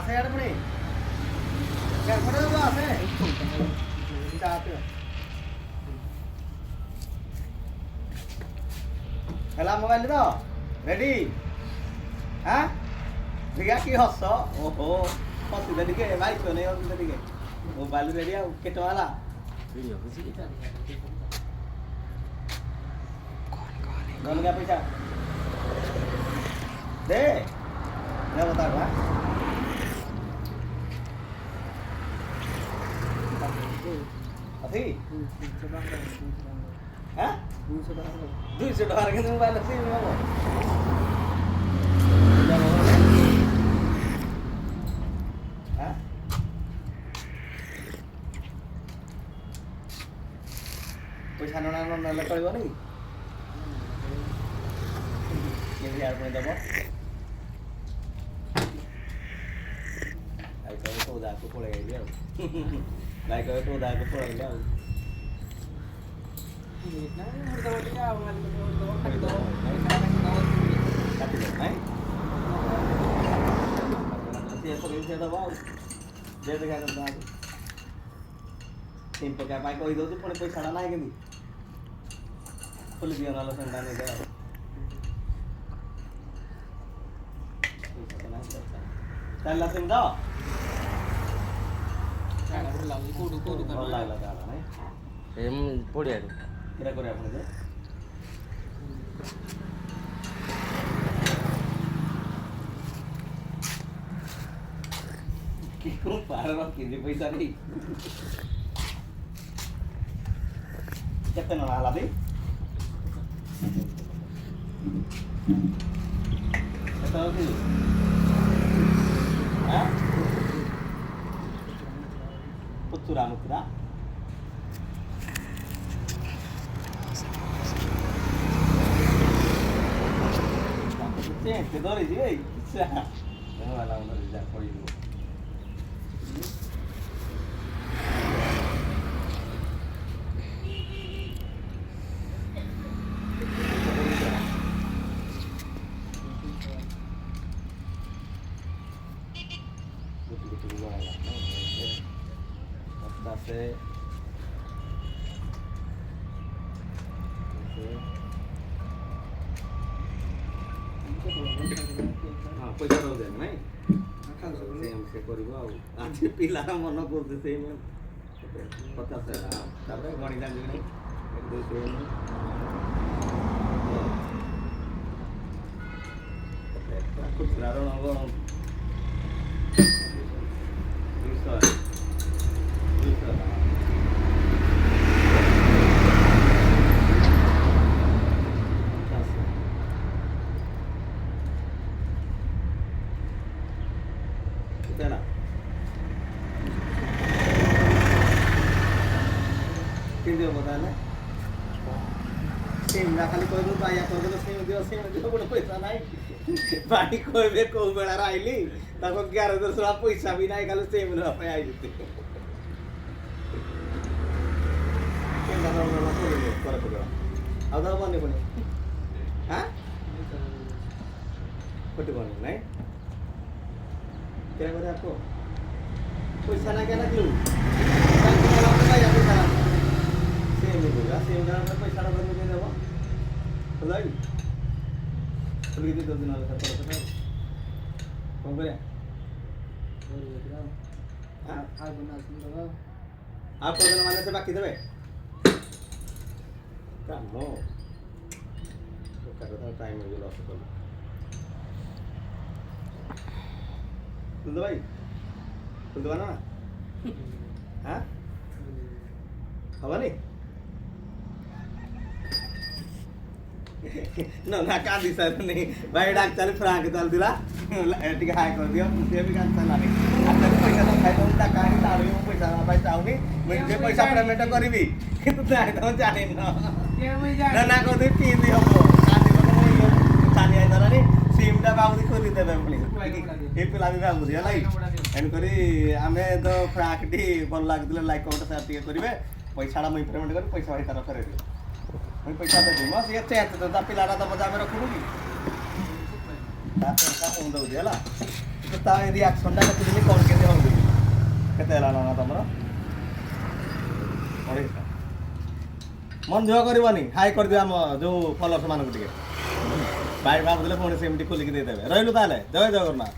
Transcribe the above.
आसे यार पुणे क्या पुणे तो आसे चाहते हो हेला मोबाइल तो रेडी हाँ भैया की हस ओहो हसी दे के भाई तो नहीं हसी दे के मोबाइल रेडी आ केट वाला वीडियो कुछ कौन क्या पैसा दे क्या बता रहा अथी हाँ 200 टका के मोबाइल अथी में हो हाँ पैसा न चलो नहीं केंद्र यार में दबो आई तो उदा को पड़े गया लाइक तो उदा को पड़े गया देखना है तो क्या खाली दो काटी दो नहीं ये तो कैसे दबा दे देगा करता है तीन पे क्या पाई कोई दो तो पुणे पैसा ना है कि फुल दिया वाला संडा नहीं दे चल ला सिंदा लागला त्याला नाही एम पोडी आहे किरा करूया आपण ते किती पारवा किती पैसा नाही किती आला बे किती होती हाँ पुत्तुरा मुत्तुरा ते दौरे जी भाई अच्छा मैं वाला उधर जा पड़ी हूँ से हाँ पैसा दो देना नहीं से करिबो आज पिलार मन करते से 50 तापर गणी जान नहीं 1 2 3 खुचरा रो 200 Tela. किती बताले सेम ना खाली कोई रुपया या तो सेम दियो कोण पैसा नाही बाई कोई बे को बेळा राहिली ताको 11 पैसा भी नाही खाली सेम रुपया आई दिते केंदा नॉर्मल कर कर आधा बने पण हां कोटी बने नाही क्या करे आपको पैसा ना क्या ना क्यों या पैसा सेम होगा सेम का पैसा ना भरने के देबो बुझाई थोड़ी दे 2 दिन वाला कर सकता कौन करे हां आ बना सुन दो आप को वाले से बाकी देबे काम हो तो करता टाइम में लॉस कर सुन भाई सुन दो ना हाँ हवा नहीं ना ना का दिसा नहीं भाई डाक चल फ्रांक चल दिला ठीक हाय कर दियो ते भी कान चला नहीं आता पैसा तो खाई तो डाका नहीं तारो पैसा भाई चावनी मैं पैसा पेमेंट करबी किंतु जाय तो जाने ना ना ना को दे पी दियो का दियो तो चाली आइ दरा नहीं सिमटा बाबू खोली देबे बोली ए पिला भी बाबू दिया लाई एन करी आमे तो फ्राकटी भल लागदिले लाइक कमेंट शेयर टिके करिवे पैसाडा मैं पेमेंट कर पैसा भाई तारा करे मैं पैसा दे दूँ बस ये चैट तो पिलाडा तो बजा में रखूँ की ତା ପଇସା ମୁଁ ଦେଉଛି ହେଲା କିନ୍ତୁ ତା ରିଆକ୍ସନଟା ଦେଖୁଥିଲି କ'ଣ କେମିତି ହେଉଛି କେତେ ହେଲା ନା ତମର 250 ମନ ଦୁଃଖ କରିବନି ହାଇ କରିଦିଅ ଆମ ଯେଉଁ ଫଲୋଅର୍ସ ମାନଙ୍କୁ ଟିକେ ଭାଇ ଭାବୁଥିଲେ ପୁଣି ସେମିତି ଖୋଲିକି ଦେଇଦେବେ ରହିଲୁ ତାହେଲେ ଜୟ ଜଗନ୍ନାଥ।